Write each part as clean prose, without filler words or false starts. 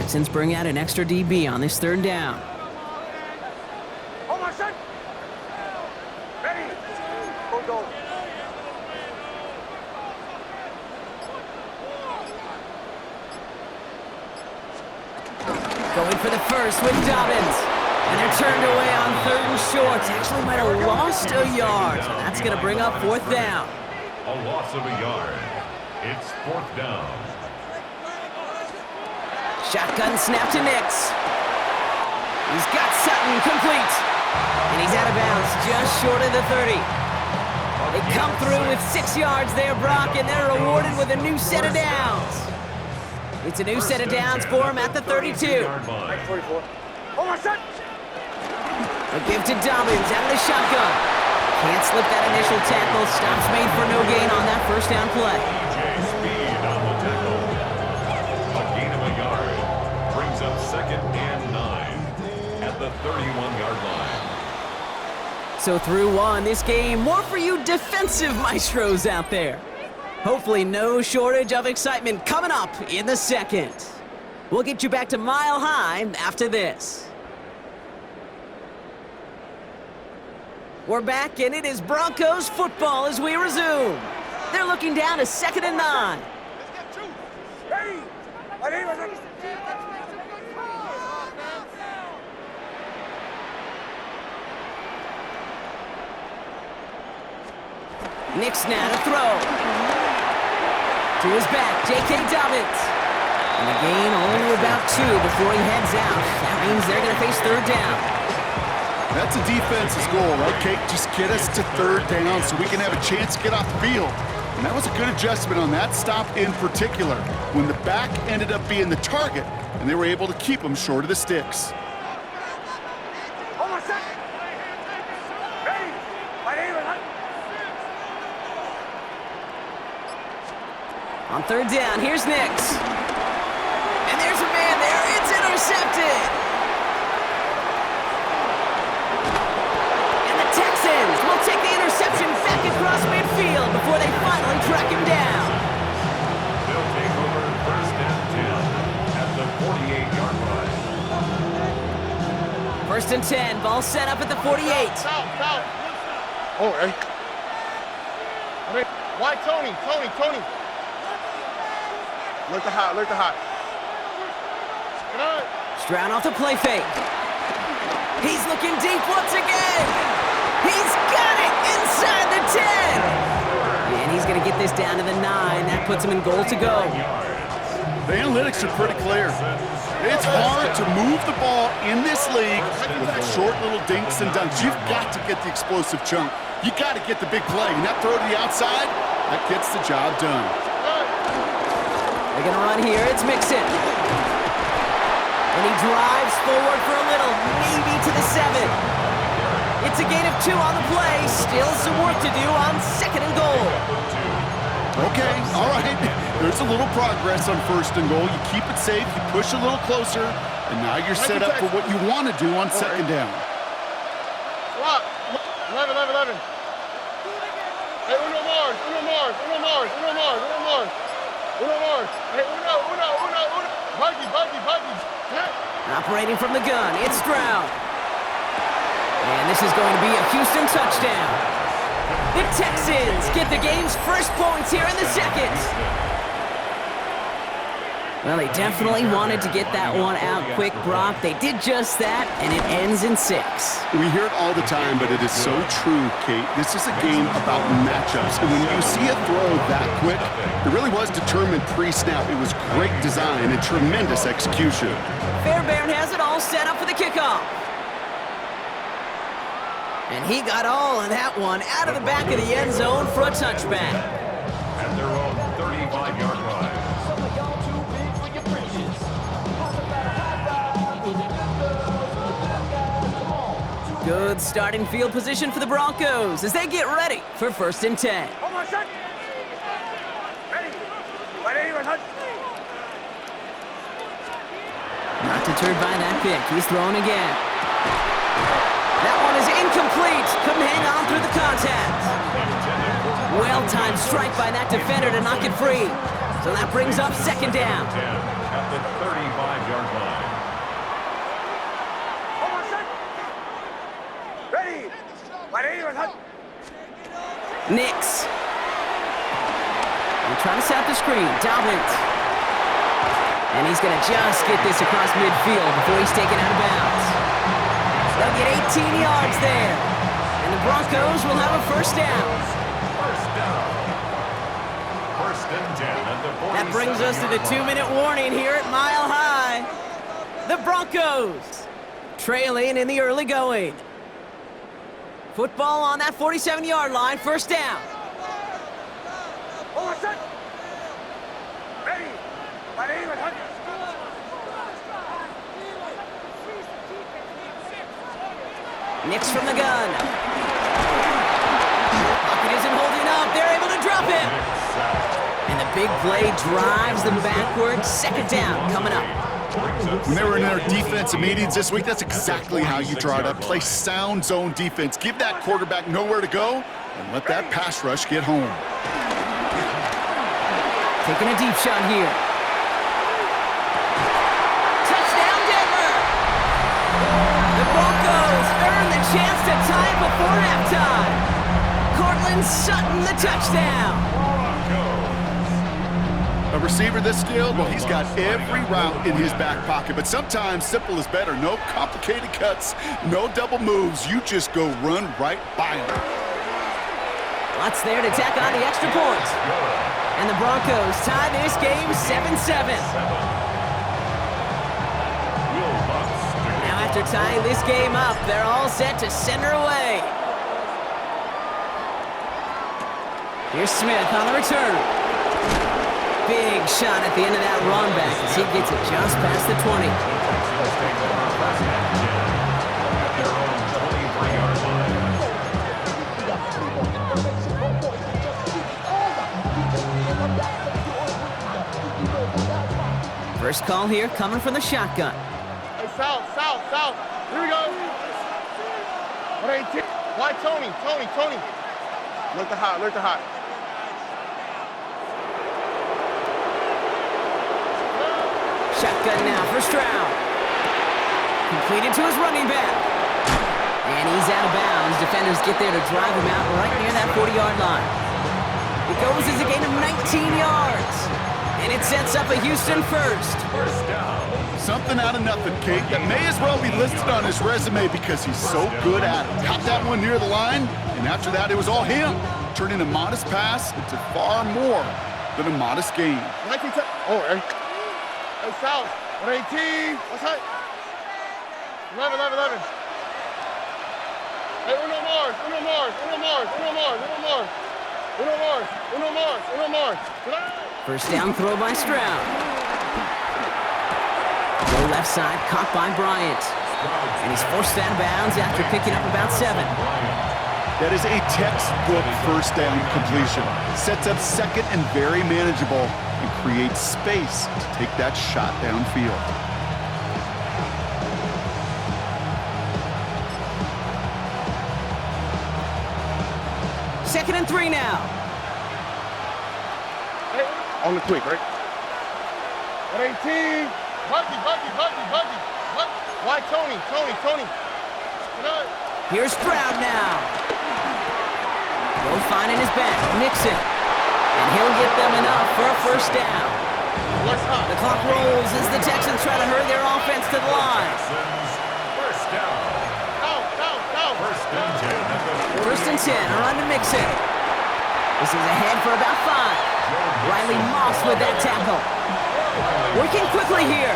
Texans bring out an extra DB on this third down. Hold on, son. Ready. Go. Going for the first with Dobbins. And they're turned away on third and short. Actually might have lost a yard. So that's going to bring up fourth down. A loss of a yard. It's fourth down. Shotgun snap to Nix. He's got Sutton complete. And he's out of bounds just short of the 30. They come through with 6 yards there, Brock, and they're rewarded with a new set of downs. It's a new set of downs for him at the 32. 44. Hold on, son. A give to Dobbins out of the shotgun. Can't slip that initial tackle. Stops made for no gain on that first down play. Speed on the tackle. A gain of a yard. Brings up 2nd and 9 at the 31-yard line. So through one, this game, more for you defensive maestros out there. Hopefully no shortage of excitement coming up in the second. We'll get you back to Mile High after this. We're back, and it is Broncos football as we resume. They're looking down to 2nd and 9. Ready. Nix now to throw. To his back, J.K. Dobbins. And the gain only about 2 before he heads out. That means they're going to face third down. That's a defense's goal, right, Kate? Just get us to third down so we can have a chance to get off the field. And that was a good adjustment on that stop in particular, when the back ended up being the target, and they were able to keep him short of the sticks. Hold on, son. Ready. On third down, here's Nix. And there's a man there. It's intercepted. And the Texans will take the interception back across midfield before they finally track him down. They'll take over 1st and 10 at the 48-yard line. 1st and 10, ball set up at the 48. Foul. Oh, hey. Why Tony? Look the hot. Stroud off the play fake. He's looking deep once again. He's got it inside the 10. And he's going to get this down to the 9. That puts him in goal to go. The analytics are pretty clear. It's hard to move the ball in this league with short little dinks and dunks. You've got to get the explosive chunk. You got to get the big play. And that throw to the outside, that gets the job done. They're going to run here. It's Mixon. And he drives forward for a little, maybe to the 7. It's a gain of 2 on the play. Still some work to do on 2nd and goal. Okay, all right. There's a little progress on 1st and goal. You keep it safe, you push a little closer, and now you're set up for what you want to do on 2nd down. 11. Hey, Uno Mars. Hey, Uno. Buggy. Operating from the gun, it's Stroud. And this is going to be a Houston touchdown. The Texans get the game's first points here in the second. Well, they definitely wanted to get that one out quick, Brock. They did just that, and it ends in 6. We hear it all the time, but it is so true, Kate. This is a game about matchups. And when you see a throw that quick, it really was determined pre-snap. It was great design and tremendous execution. Fairbairn has it all set up for the kickoff. And he got all of that one out of the back of the end zone for a touchback. At their own 35-yard line. Good starting field position for the Broncos as they get ready for 1st and 10. Hold on, son. Ready. Not deterred by that pick. He's throwing again. That one is incomplete. Couldn't hang on through the contact. Well-timed strike by that defender to knock it free. So that brings up 2nd down. At the 35-yard line. Nix. They're trying to set up the screen. Dobbins. And he's going to just get this across midfield before he's taken out of bounds. They'll get 18 yards there. And the Broncos will have a first down. First down. First and 10 at the 47. That brings us to the 2-minute warning here at Mile High. The Broncos trailing in the early going. Football on that 47-yard line, first down. Oh, set. Ready. My name is Hunter. Nix from the gun. Pocket isn't holding up. They're able to drop him. And the big play drives them backwards. Second down coming up. When they were in their defensive meetings this week, that's exactly how you draw it up. Play sound zone defense. Give that quarterback nowhere to go and let that pass rush get home. Taking a deep shot here. Touchdown, Denver! The Broncos earn the chance to tie it before halftime. Cortland Sutton, the touchdown. A receiver this skilled, well, he's got every route in his back pocket, but sometimes simple is better. No complicated cuts, no double moves. You just go run right by him. Lots there to tack on the extra point. And the Broncos tie this game 7-7. Now after tying this game up, they're all set to send her away. Here's Smith on the return. Big shot at the end of that run back as he gets it just past the 20. First call here coming from the shotgun. Hey, south. Here we go. 118. Why Tony? Look the hot. Shotgun now for Stroud. Completed to his running back. And he's out of bounds. Defenders get there to drive him out right near that 40-yard line. It goes as a gain of 19 yards. And it sets up a Houston first. First down. Something out of nothing, Kate, that may as well be listed on his resume because he's so good at it. Got that one near the line, and after that, it was all him. Turning a modest pass into far more than a modest gain. Oh, hey. Hey, south. 118. What's that? 11. Hey, Uno Mars. First down throw by Stroud. Go left side, caught by Bryant. And he's forced out of bounds after picking up about 7. That is a textbook first down completion. Sets up second and very manageable and creates space to take that shot downfield. Second and 3 now. Hey, on the quick, right? 118. Buggy. Why Tony? Here's Stroud now. Will find in his back, Nixon. And he'll get them enough for a first down. What's up? The clock rolls as the Texans try to hurry their offense to the line. First down. Down. First and 10. First and 10, around to Mixon. This is ahead for about 5. Riley Moss with that tackle. Working quickly here.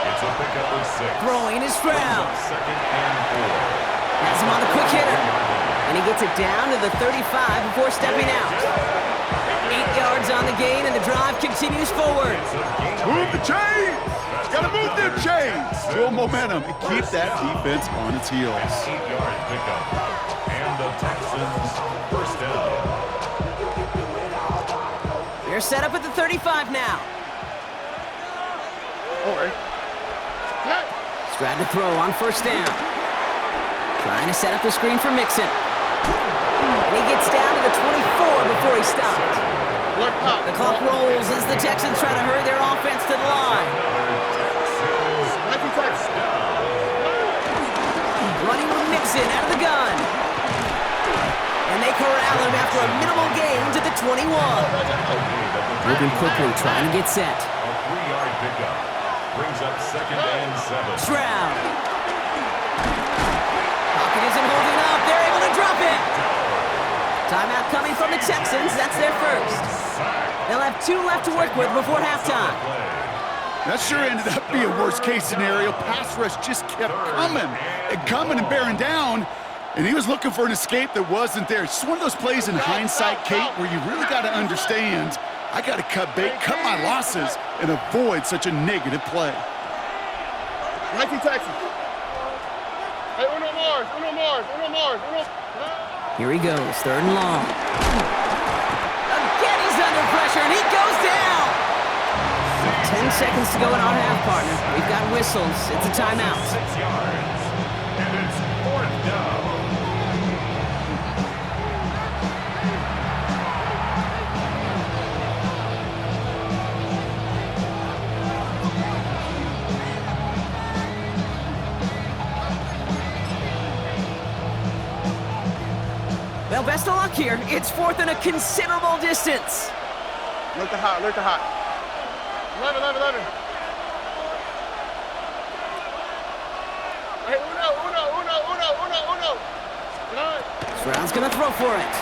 It's a pickup of 6. Throwing is Stroud. Second and 4. Has him on the quick hitter. And he gets it down to the 35 before stepping out. 8 yards on the gain, and the drive continues forward. Move the chains! Gotta move them chains! Build momentum and keep that defense on its heels. 8-yard pickup. And the Texans first down. They're set up at the 35 now. Oh, hey. Stroud to throw on first down. Trying to set up the screen for Mixon. And he gets down to the 24 before he stopped. The clock rolls as the Texans try to hurry their offense to the line. Running with Mixon out of the gun. And they They corral him after a minimal gain to the 21. Moving quickly, trying to get set. A 3-yard pickup brings up 2nd and 7. Stroud. Pocket isn't holding up. They're able to drop it. Timeout coming from the Texans. That's their first. They'll have 2 left to work with before halftime. That sure ended up being worst-case scenario. Pass rush just kept coming and bearing down, and he was looking for an escape that wasn't there. It's just one of those plays in hindsight, Kate, where you really got to understand, I got to cut bait, cut my losses, and avoid such a negative play. 19 Texans. Hey, uno more. Here he goes, 3rd and long. Again, he's under pressure, and he goes down. 10 seconds to go in our half, partner. We've got whistles. It's a timeout. 6 yards. And it's 4th down. Well, best of luck here. It's 4th and a considerable distance. Look the hot. 11. Hey, uno. Stroud's gonna throw for it.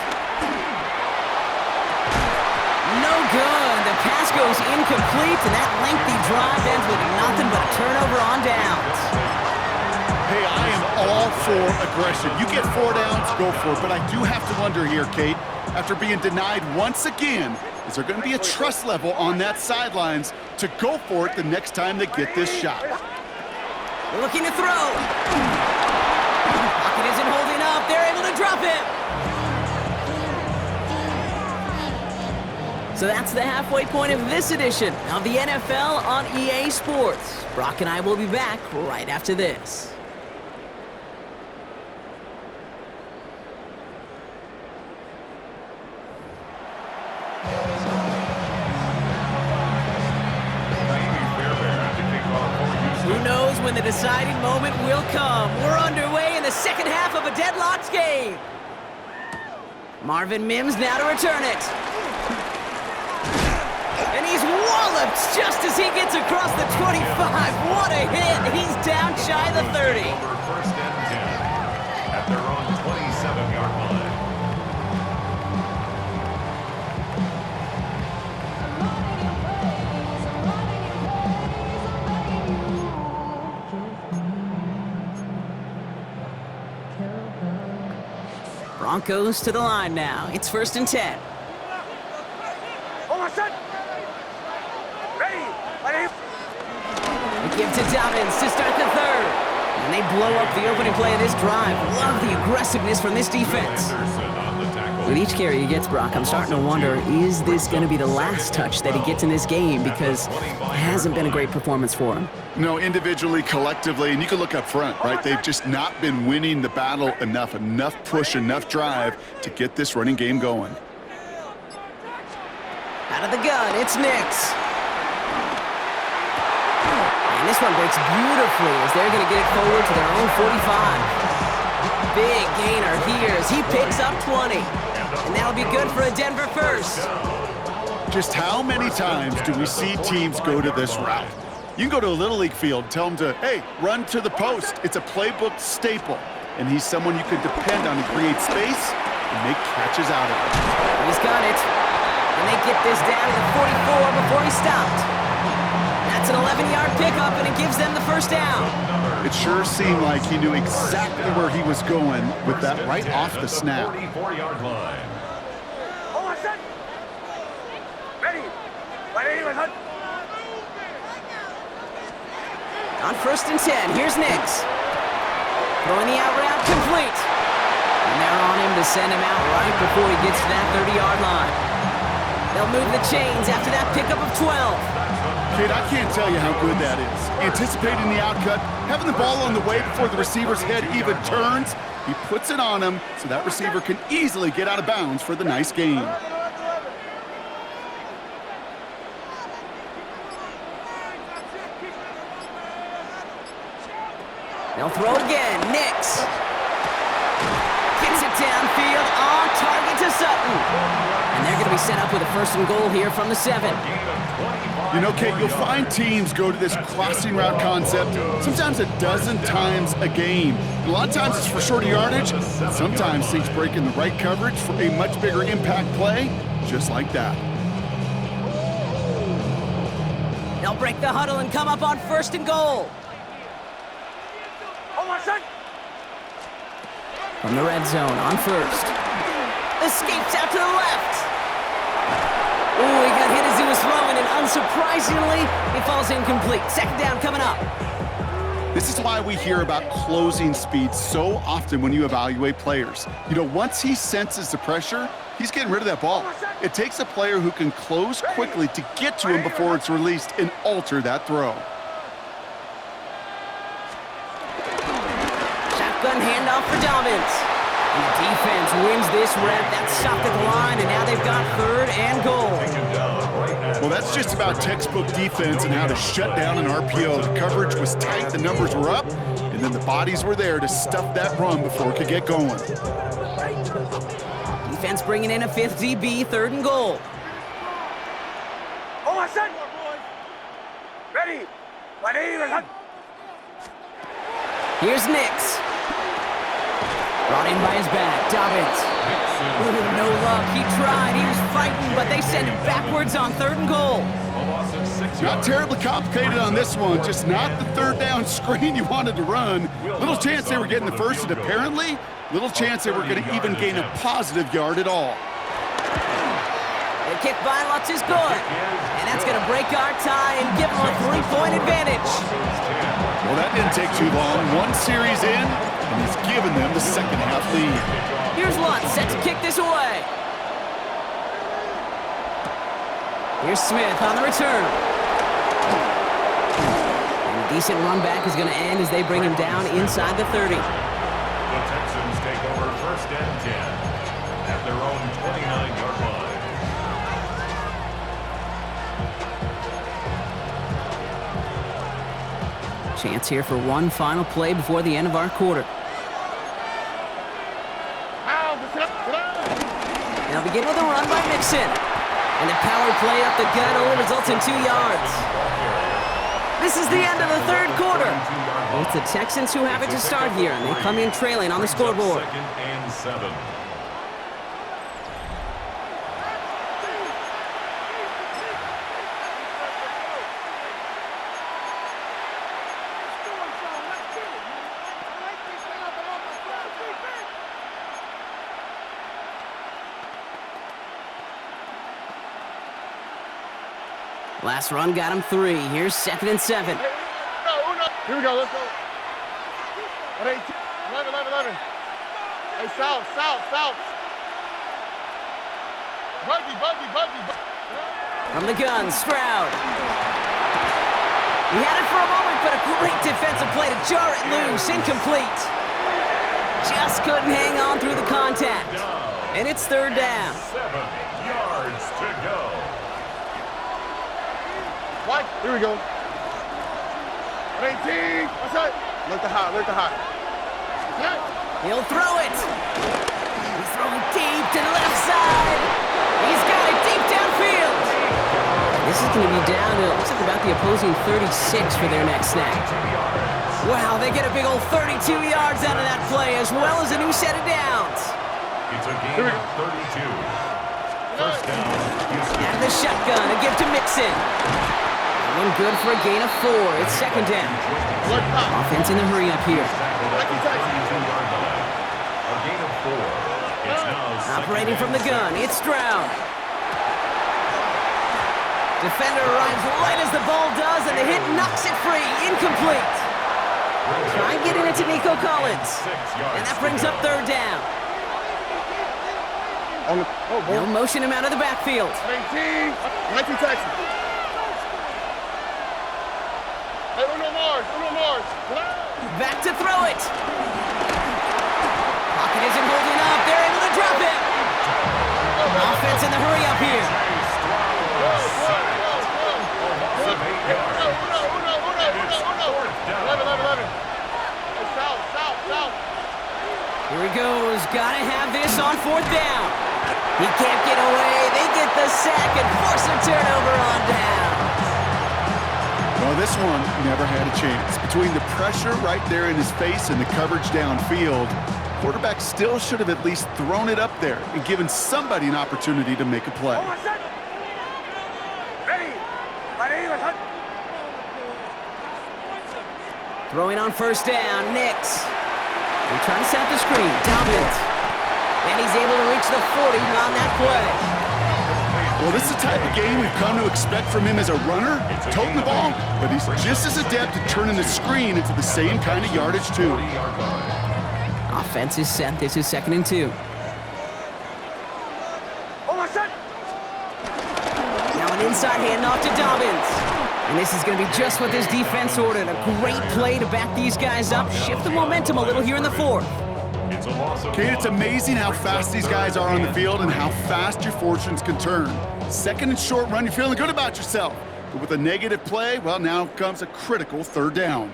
No good. The pass goes incomplete, and that lengthy drive ends with nothing but a turnover on downs. Hey, I am all for aggression. You get 4 downs, go for it. But I do have to wonder here, Kate, after being denied once again, is there going to be a trust level on that sidelines to go for it the next time they get this shot? Looking to throw. Pocket isn't holding up. They're able to drop it. So that's the halfway point of this edition of the NFL on EA Sports. Brock and I will be back right after this. Who knows when the deciding moment will come? We're underway in the second half of a deadlocked game. Marvin Mims now to return it. And he's walloped just as he gets across the 25. What a hit. He's down shy of the 30. 1st and 10 at their own 27-yard line. Broncos to the line now. It's 1st and 10. They give to Dobbins to start the 3rd. And they blow up the opening play of this drive. Love the aggressiveness from this defense. With each carry he gets, Brock, I'm starting to wonder, is this going to be the last touch that he gets in this game? Because it hasn't been a great performance for him. No, individually, collectively, and you can look up front, right? They've just not been winning the battle enough push, enough drive to get this running game going. Out of the gun, it's Nix. And this one breaks beautifully as they're going to get it forward to their own 45. Big gainer here as he picks up 20. And that'll be good for a Denver first. Just how many times do we see teams go to this route? You can go to a Little League field, tell them to, hey, run to the post. It's a playbook staple. And he's someone you can depend on to create space and make catches out of it. He's got it. And they get this down to the 44 before he stopped. That's an 11-yard pickup, and it gives them the first down. It sure seemed like he knew exactly where he was going with that right off the snap. 44-yard line. On 1st and 10, here's Nix. Throwing the out route complete. And they're on him to send him out right before he gets to that 30-yard line. They'll move the chains after that pickup of 12. Kid, I can't tell you how good that is. Anticipating the outcut, having the ball on the way before the receiver's head even turns, he puts it on him so that receiver can easily get out of bounds for the nice gain. They'll throw again. Nix gets it downfield, on target to Sutton. And they're going to be set up with a 1st and goal here from the 7. You know, Kate, you'll find teams go to this crossing route concept sometimes a dozen times a game. And a lot of times it's for shorter yardage. Sometimes things break in the right coverage for a much bigger impact play, just like that. They'll break the huddle and come up on 1st and goal. From the red zone on 1st. Escapes out to the left. Ooh, he got hit as he was throwing, and unsurprisingly, he falls incomplete. 2nd down coming up. This is why we hear about closing speed so often when you evaluate players. You know, once he senses the pressure, he's getting rid of that ball. It takes a player who can close quickly to get to him before it's released and alter that throw. Shotgun handoff for Dobbins. And the defense wins this rep. That's stopped at the line, and now they've got 3rd and goal. Well, that's just about textbook defense and how to shut down an RPO. The coverage was tight, the numbers were up, and then the bodies were there to stuff that run before it could get going. Defense bringing in a 5th DB, 3rd and goal. Oh, my son! Ready! Here's Nix. Brought in by his back, Dobbins. Ooh, no luck, he tried, he was fighting, but they send him backwards on 3rd and goal. Not terribly complicated on this one, just not the 3rd down screen you wanted to run. Little chance they were getting the 1st, and apparently, little chance they were going to even gain a positive yard at all. The kick by Lutz is good, and that's going to break our tie and give them a 3-point advantage. Well, that didn't take too long. One series in, and he's given them the 2nd half lead. Here's Lutz, set to kick this away. Here's Smith on the return. And a decent run back is going to end as they bring him down inside the 30. The Texans take over 1st and 10 at their own 29-yard line. Chance here for one final play before the end of our quarter. They'll begin with a run by Mixon. And the power play up the gut only results in 2 yards. This is the end of the 3rd quarter. It's the Texans who have it to start here, and they come in trailing on the scoreboard. 2nd and 7. Last run got him 3. Here's 2nd and 7. Here we go, let's go. 11. Hey, south. Buggy. From the gun, Stroud. He had it for a moment, but a great defensive play to jar it loose. Incomplete. Just couldn't hang on through the contact. And it's 3rd down. 7 yards to go. What? Here we go. 18. What's that? Look the hot. He'll throw it. He's throwing deep to the left side. He's got it deep downfield. This is going to be down to, looks like about the opposing 36 for their next snap. Wow, they get a big old 32 yards out of that play, as well as a new set of downs. It's a gain of 32. 1st down. Out of the shotgun, a give to Mixon. One good for a gain of 4. It's 2nd down. Offense in the hurry up here. A gain of 4. It's now Operating from the gun, it's Stroud. Defender arrives right as the ball does, and the hit knocks it free. Incomplete. Try getting it to Nico Collins. And that brings up 3rd down. They'll motion him out of the backfield. 19 Texas. Hey, Uno Mars. Back to throw it. Pocket isn't holding up. They're able to drop it. Offense in the hurry up here. Here he goes. got to have this on 4th down. He can't get away. They get the sack and force a turnover on down. Well, this one never had a chance. Between the pressure right there in his face and the coverage downfield, quarterback still should have at least thrown it up there and given somebody an opportunity to make a play. Throwing on 1st down, Nix. They're trying to set up the screen. Dobbins. And he's able to reach the 40 on that play. Well, this is the type of game we've come to expect from him as a runner, toting the ball, but he's just as adept at turning the screen into the same kind of yardage, too. Offense is set. This is 2nd and 2. Now an inside handoff to Dobbins. And this is going to be just what this defense ordered. A great play to back these guys up, shift the momentum a little here in the 4th. Kate, it's amazing how fast these guys are on the field and how fast your fortunes can turn. 2nd and short run, you're feeling good about yourself. But with a negative play, well, now comes a critical 3rd down.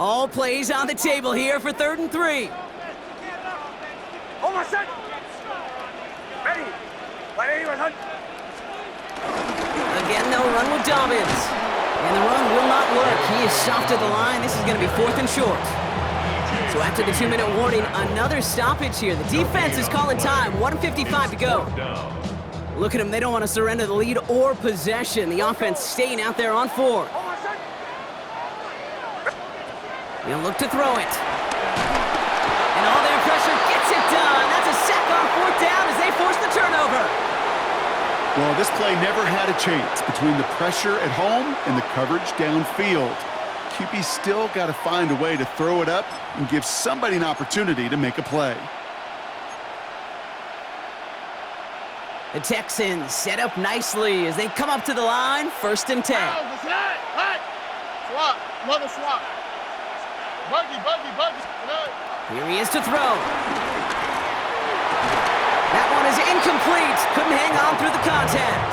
All plays on the table here for 3rd and 3. Again, they'll run with Dobbins. And the run will not work. He is soft at the line. This is going to be 4th and short. So after the 2-minute warning, another stoppage here. The defense is calling time. 1:55 to go. Look at them. They don't want to surrender the lead or possession. The offense staying out there on 4. He'll look to throw it. And all their pressure gets it done. That's a sack on 4th down as they force the turnover. Well, this play never had a chance between the pressure at home and the coverage downfield. QB still got to find a way to throw it up and give somebody an opportunity to make a play. The Texans set up nicely as they come up to the line, 1st and 10. Swap, mother swap. Buggy. Here he is to throw. That one is incomplete. Couldn't hang on through the contact.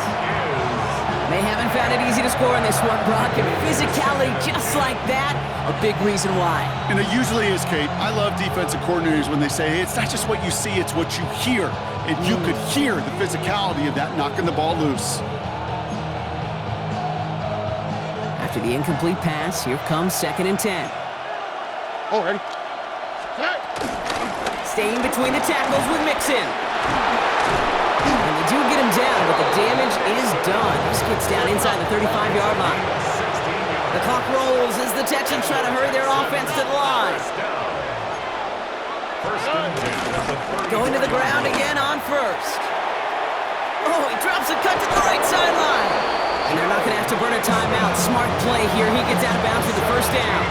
They haven't found it easy to score in this one, Brock, and physicality just like that, a big reason why. And it usually is, Kate. I love defensive coordinators when they say, hey, it's not just what you see, it's what you hear. And you could hear the physicality of that knocking the ball loose. After the incomplete pass, here comes 2nd and 10. Oh, ready? Staying between the tackles with Mixon. And they do get him down, but the damage is done. This gets down inside the 35-yard line. The clock rolls as the Texans try to hurry their offense to the line. Going to the ground again on 1st. Oh, he drops a cut to the right sideline. And they're not going to have to burn a timeout. Smart play here. He gets out of bounds with the 1st down.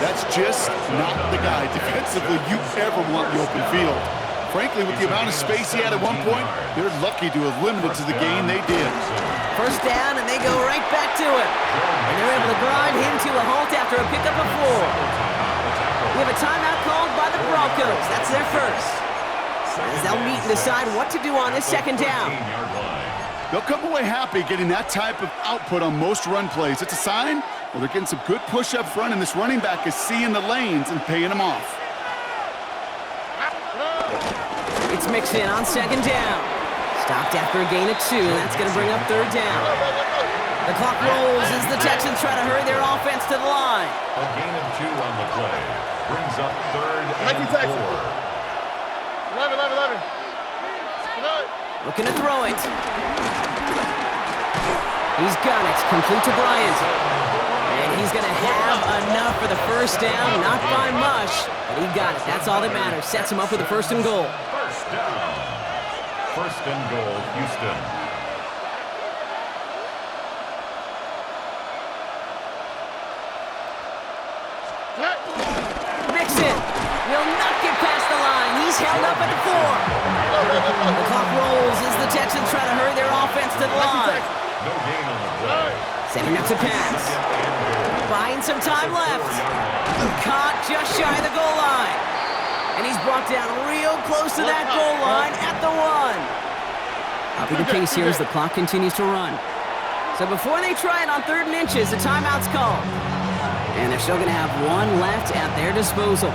That's just not the guy defensively you ever want in the open field. Frankly, with the amount of space he had at one point, they're lucky to have limited to the gain they did. 1st down, and they go right back to it. And they're able to grind him to a halt after a pickup of 4. We have a timeout called by the Broncos. That's their first. As they'll meet and decide what to do on this 2nd down. They'll come away happy getting that type of output on most run plays. It's a sign, well, they're getting some good push up front, and this running back is seeing the lanes and paying them off. It's Mixon on 2nd down. Stopped after a gain of 2, and that's going to bring up 3rd down. The clock rolls as the Texans try to hurry their offense to the line. A gain of 2 on the play brings up 3rd and 4. 11. Looking to throw it. He's got it. Complete to Bryant. And he's going to have enough for the 1st down. Not by much, but he got it. That's all that matters. Sets him up with the 1st and goal. 1st down. 1st and goal, Houston. Mixon will not get past the line. He's held up at the 4. The clock rolls as the Texans try to hurry their offense to the line. No gain on the play. Setting up to pass. Buying some time left. Caught just shy of the goal line. And he's brought down real close to that goal line at the 1. Upping the pace here as the clock continues to run. So before they try it on 3rd and inches, a timeout's called. And they're still going to have one left at their disposal.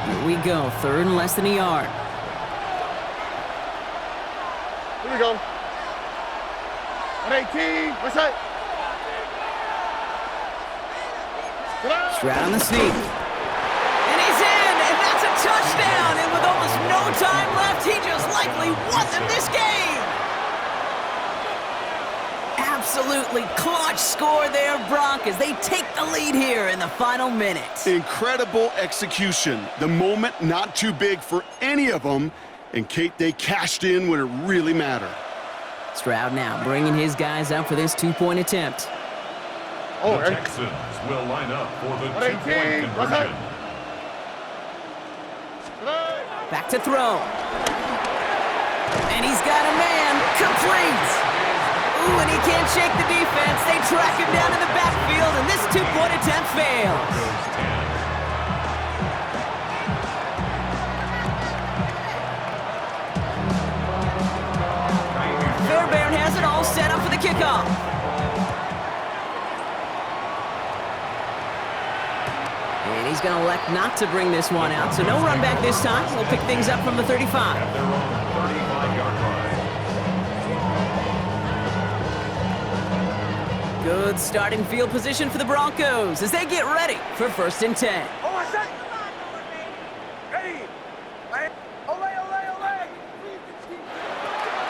Here we go, 3rd and less than a yard. Here we go. 118. What's that? Stroud on the sneak. And he's in, and that's a touchdown. And with almost no time left, he just likely won them this game. Absolutely clutch score there, Brock, as they take the lead here in the final minute. Incredible execution. The moment not too big for any of them. And, Kate, they cashed in when it really mattered. Stroud now bringing his guys up for this 2-point attempt. The Texans will line up for the 2-point conversion. Back to throw. And he's got a man complete. Ooh, and he can't shake the defense. They track him down in the backfield, and this 2-point attempt fails. Fairbairn has it all set up for the kickoff. And he's going to elect not to bring this one out, so no run back this time. We'll pick things up from the 35. At their own 35-yard line. Good starting field position for the Broncos as they get ready for 1st and 10.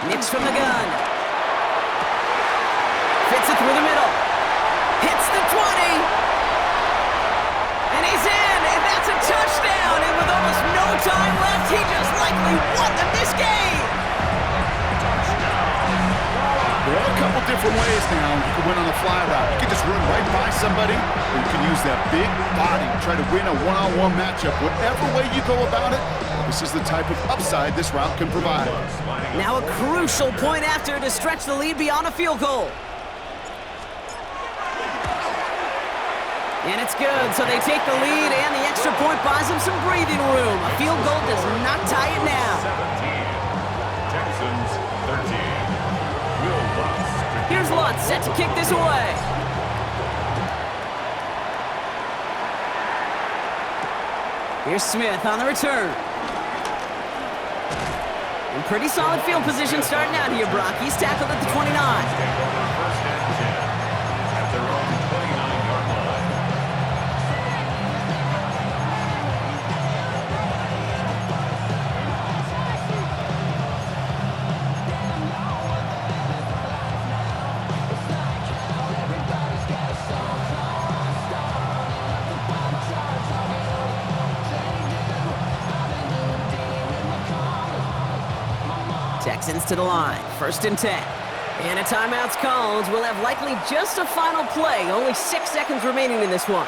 Nix from the gun. Fits it through the middle. Hits the 20. And he's in, and that's a touchdown. And with almost no time left, he just likely won them this game. There are a couple different ways now. You can win on the fly route. You can just run right by somebody, or you can use that big body, try to win a one-on-one matchup. Whatever way you go about it, this is the type of upside this route can provide. Now a crucial point after to stretch the lead beyond a field goal. And it's good, so they take the lead, and the extra point buys them some breathing room. A field goal does not tie it now. 17. Texans 13. Will Lutz. Here's Lutz set to kick this away. Here's Smith on the return. In pretty solid field position starting out here, Brock. He's tackled at the 29. First and 10 at their own 29-yard line. Texans to the line, 1st and 10. And a timeout's called. We'll have likely just a final play. Only 6 seconds remaining in this one.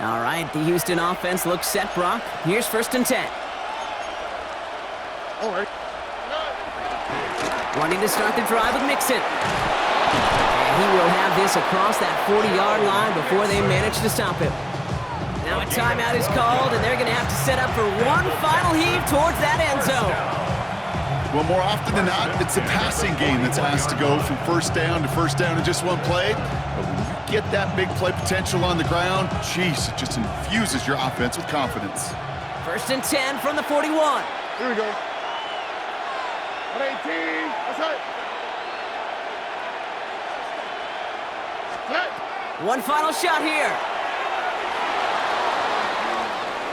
All right, the Houston offense looks set, Brock. Here's 1st and 10. All right. Wanting to start the drive with Mixon. And he will have this across that 40-yard line before they manage to stop him. Now a timeout is called, and they're going to have to set up for one final heave towards that end zone. Well, more often than not, it's the passing game that's asked to go from 1st down to 1st down in just one play. But when you get that big play potential on the ground, geez, it just infuses your offense with confidence. 1st and 10 from the 41. Here we go. 118. What's that? One final shot here.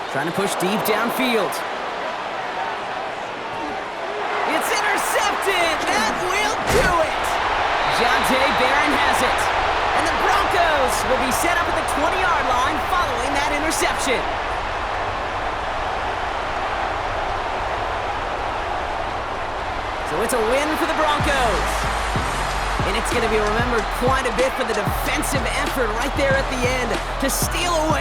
Trying to push deep downfield. It's intercepted. That will do it. Jonte Barron has it. And the Broncos will be set up at the 20-yard line following that interception. So it's a win for the Broncos. And it's going to be remembered quite a bit for the defensive effort right there at the end to steal away